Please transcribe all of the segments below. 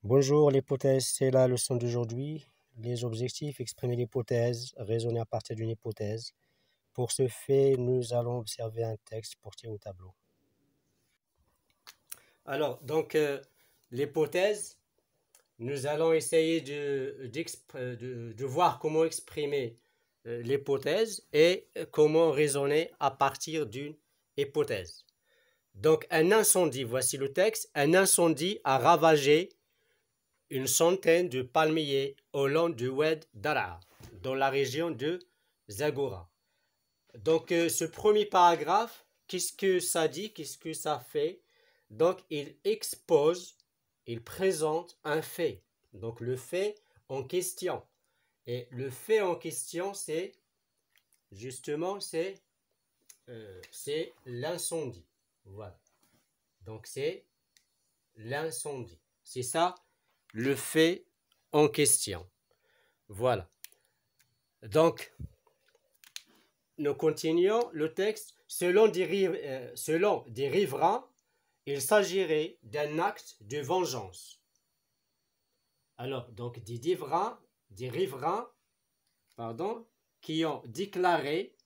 Bonjour, l'hypothèse, c'est la leçon d'aujourd'hui. Les objectifs, exprimer l'hypothèse, raisonner à partir d'une hypothèse. Pour ce fait, nous allons observer un texte porté au tableau. Alors, l'hypothèse, nous allons essayer de voir comment exprimer l'hypothèse et comment raisonner à partir d'une hypothèse. Donc, un incendie, voici le texte, un incendie a ravagé une centaine de palmiers au long du Oued Daraa, dans la région de Zagora. Donc, ce premier paragraphe, qu'est-ce que ça dit, qu'est-ce que ça fait? Donc, il expose, il présente un fait. Donc, le fait en question. Et le fait en question, c'est justement, c'est l'incendie. Voilà. Donc, c'est l'incendie. C'est ça le fait en question. Voilà. Donc, nous continuons le texte. Selon des riverains, il s'agirait d'un acte de vengeance. Alors, donc, des riverains, qui ont déclaré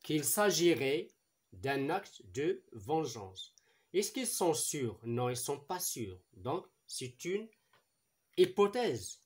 qu'il s'agirait d'un acte de vengeance. Est-ce qu'ils sont sûrs? Non, ils ne sont pas sûrs. Donc, c'est une hypothèse.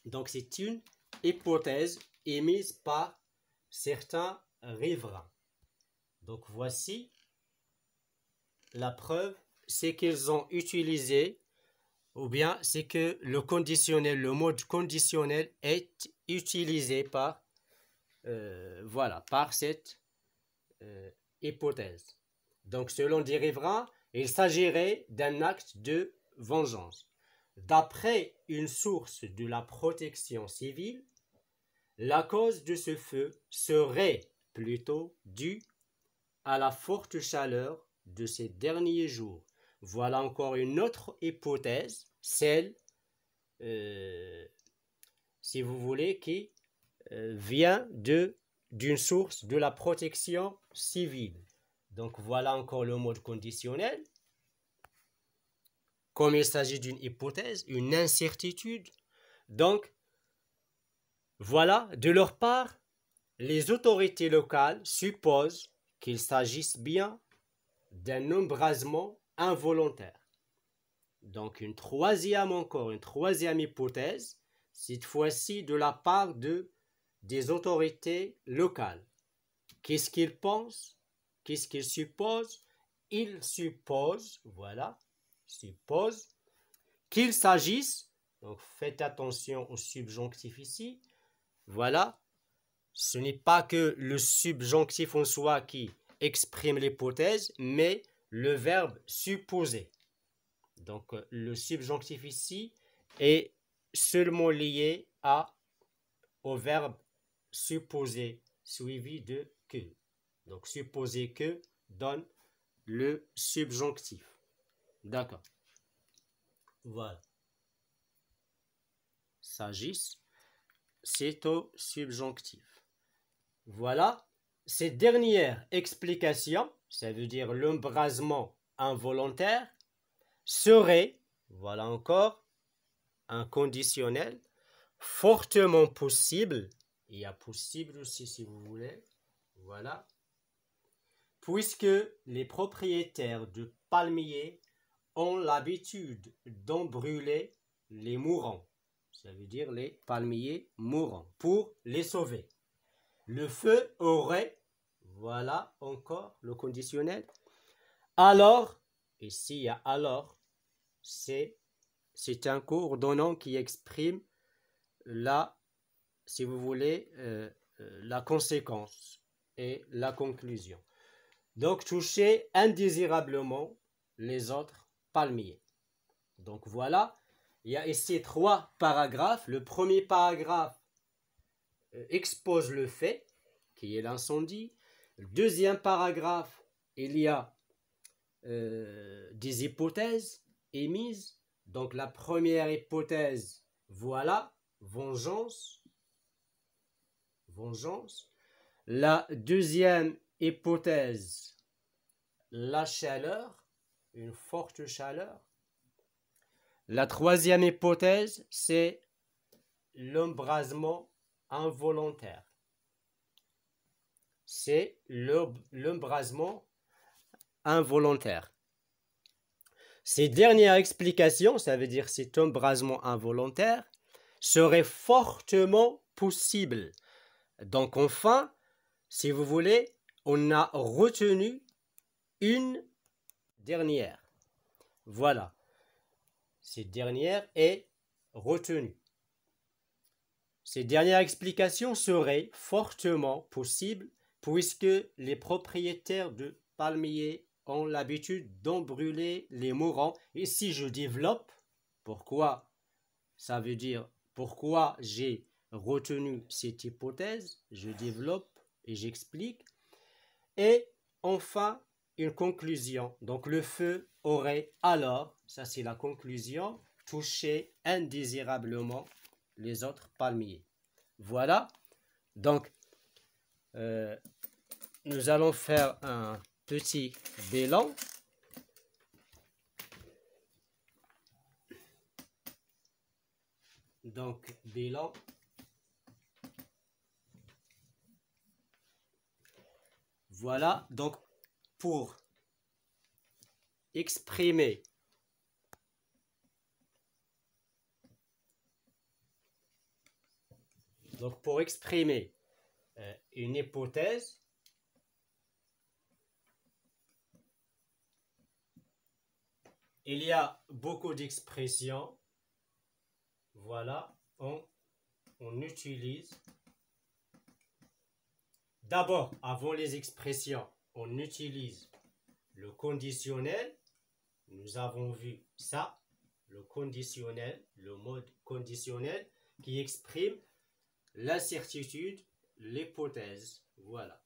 Donc, c'est une hypothèse émise par certains riverains. Donc, voici la preuve, c'est qu'ils ont utilisé, ou bien c'est que le conditionnel, le mode conditionnel est utilisé par, par cette hypothèse. Donc, selon des riverains, il s'agirait d'un acte de vengeance. D'après une source de la protection civile, la cause de ce feu serait plutôt due à la forte chaleur de ces derniers jours. Voilà encore une autre hypothèse, celle, si vous voulez, qui vient d'une source de la protection civile. Donc voilà encore le mode conditionnel. Comme il s'agit d'une hypothèse, une incertitude, donc voilà, de leur part, les autorités locales supposent qu'il s'agisse bien d'un embrasement involontaire. Donc une troisième hypothèse, cette fois-ci de la part des autorités locales. Qu'est-ce qu'ils pensent? Qu'est-ce qu'ils supposent? Ils supposent, qu'il s'agisse, donc faites attention au subjonctif ici, voilà, ce n'est pas que le subjonctif en soi qui exprime l'hypothèse, mais le verbe supposer. Donc, le subjonctif ici est seulement lié au verbe supposer suivi de que. Donc, supposer que donne le subjonctif. D'accord. Voilà. S'agisse, c'est au subjonctif. Voilà. Cette dernière explication, ça veut dire l'embrasement involontaire, serait, voilà encore, un conditionnel, fortement possible, il y a possible aussi si vous voulez, voilà, puisque les propriétaires de palmiers ont l'habitude d'en brûler les mourants, ça veut dire les palmiers mourants, pour les sauver. Le feu aurait, voilà encore le conditionnel, alors, ici il y a alors, c'est un coordonnant qui exprime si vous voulez, la conséquence et la conclusion. Donc, toucher indésirablement les autres palmiers. Donc, voilà, il y a ici 3 paragraphes. Le premier paragraphe expose le fait, qui est l'incendie. Le deuxième paragraphe, il y a des hypothèses émises. Donc, la première hypothèse, voilà, vengeance. La deuxième hypothèse, la chaleur, une forte chaleur. La troisième hypothèse, c'est l'embrasement involontaire. C'est l'embrasement involontaire. Ces dernières explications, ça veut dire cet embrasement involontaire, serait fortement possible. Donc enfin, si vous voulez, on a retenu une dernière. Voilà. Cette dernière est retenue. Ces dernières explications seraient fortement possibles puisque les propriétaires de palmiers ont l'habitude d'embrûler les mourants. Et si je développe, pourquoi ça veut dire pourquoi j'ai retenu cette hypothèse, je développe et j'explique. Et enfin, une conclusion. Donc le feu aurait alors, ça c'est la conclusion, touché indésirablement les autres palmiers. Voilà. Donc, nous allons faire un petit bilan. Donc, bilan. Voilà. Donc, pour exprimer une hypothèse, il y a beaucoup d'expressions. Voilà, on utilise. D'abord, avant les expressions, on utilise le conditionnel. Nous avons vu ça, le conditionnel, le mode conditionnel qui exprime l'incertitude, l'hypothèse. Voilà.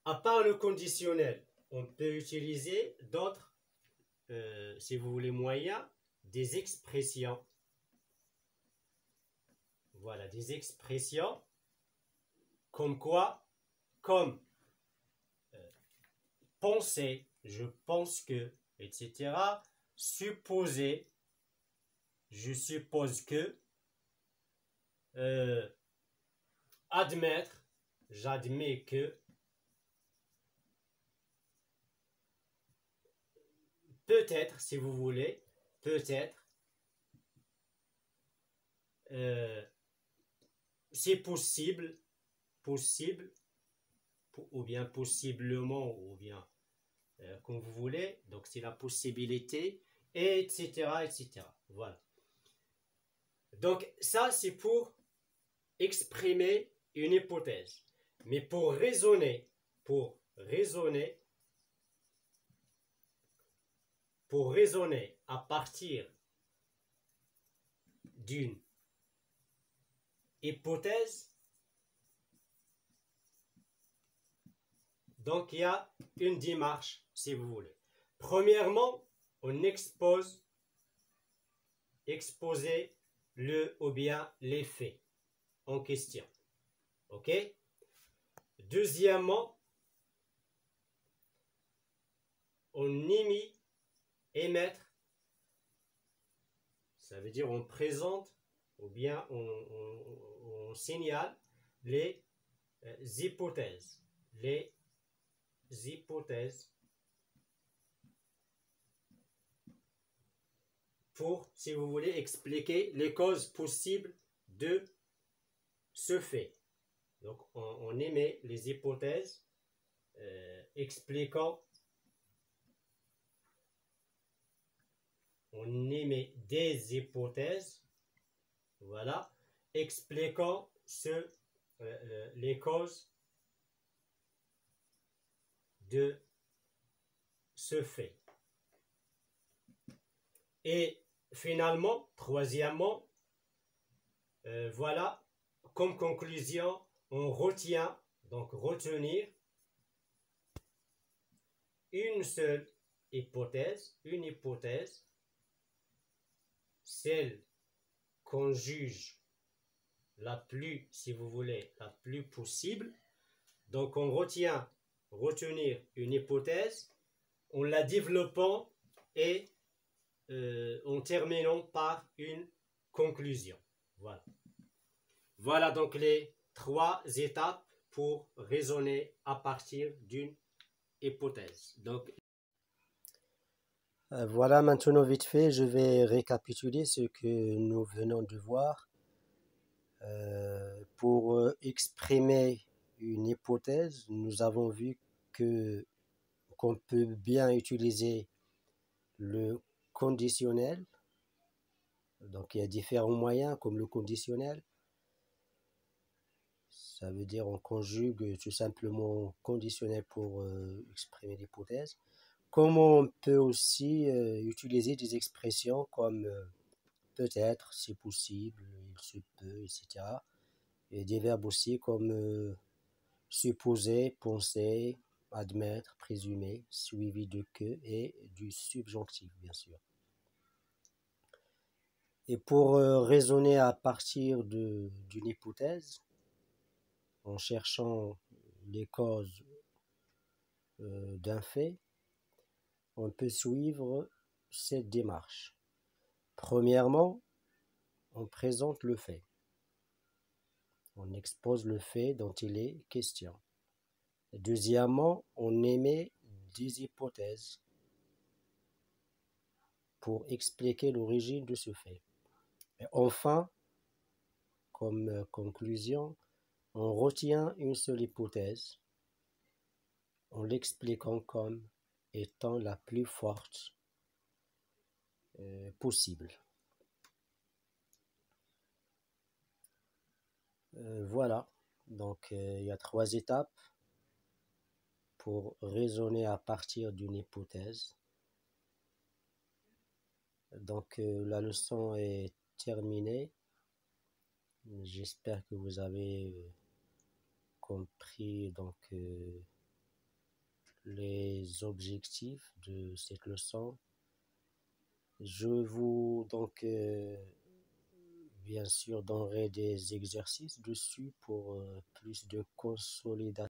À part le conditionnel, on peut utiliser d'autres, si vous voulez, moyens, des expressions. Voilà, des expressions comme quoi, comme penser, je pense que, etc. Supposer, je suppose que. Admettre, j'admets que. Peut-être, si vous voulez, peut-être. C'est possible, ou bien possiblement, ou bien comme vous voulez. Donc c'est la possibilité, etc., etc. Voilà. Donc ça, c'est pour exprimer une hypothèse. Mais pour raisonner à partir d'une hypothèse, donc il y a une démarche, si vous voulez. Premièrement, on exposer le ou bien les faits en question. Ok? Deuxièmement, on émettre, ça veut dire on présente ou bien on signale les hypothèses. Les hypothèses pour, si vous voulez, expliquer les causes possibles de ce fait. Donc, on émet les hypothèses expliquant, on émet des hypothèses, voilà, expliquant les causes de ce fait. Et finalement, troisièmement, voilà, comme conclusion, on retient, donc retenir une seule hypothèse, celle qu'on juge la plus, si vous voulez, la plus possible. Donc on retenir une hypothèse en la développant et en terminant par une conclusion. Voilà. Voilà donc les 3 étapes pour raisonner à partir d'une hypothèse. Donc, voilà, maintenant vite fait, je vais récapituler ce que nous venons de voir. Pour exprimer une hypothèse, nous avons vu qu'on peut bien utiliser le conditionnel. Donc il y a différents moyens comme le conditionnel. Ça veut dire on conjugue tout simplement conditionnel pour exprimer l'hypothèse. Comme on peut aussi utiliser des expressions comme peut-être, c'est possible, il se peut, etc. Et des verbes aussi comme supposer, penser, admettre, présumer, suivi de que et du subjonctif, bien sûr. Et pour raisonner à partir d'une hypothèse, en cherchant les causes d'un fait, on peut suivre cette démarche. Premièrement, on présente le fait. On expose le fait dont il est question. Deuxièmement, on émet des hypothèses pour expliquer l'origine de ce fait. Et enfin, comme conclusion, on retient une seule hypothèse en l'expliquant comme étant la plus forte possible. Voilà, donc il y a 3 étapes pour raisonner à partir d'une hypothèse. Donc la leçon est terminée. J'espère que vous avez compris donc les objectifs de cette leçon. Je vous donc bien sûr donnerai des exercices dessus pour plus de consolidation.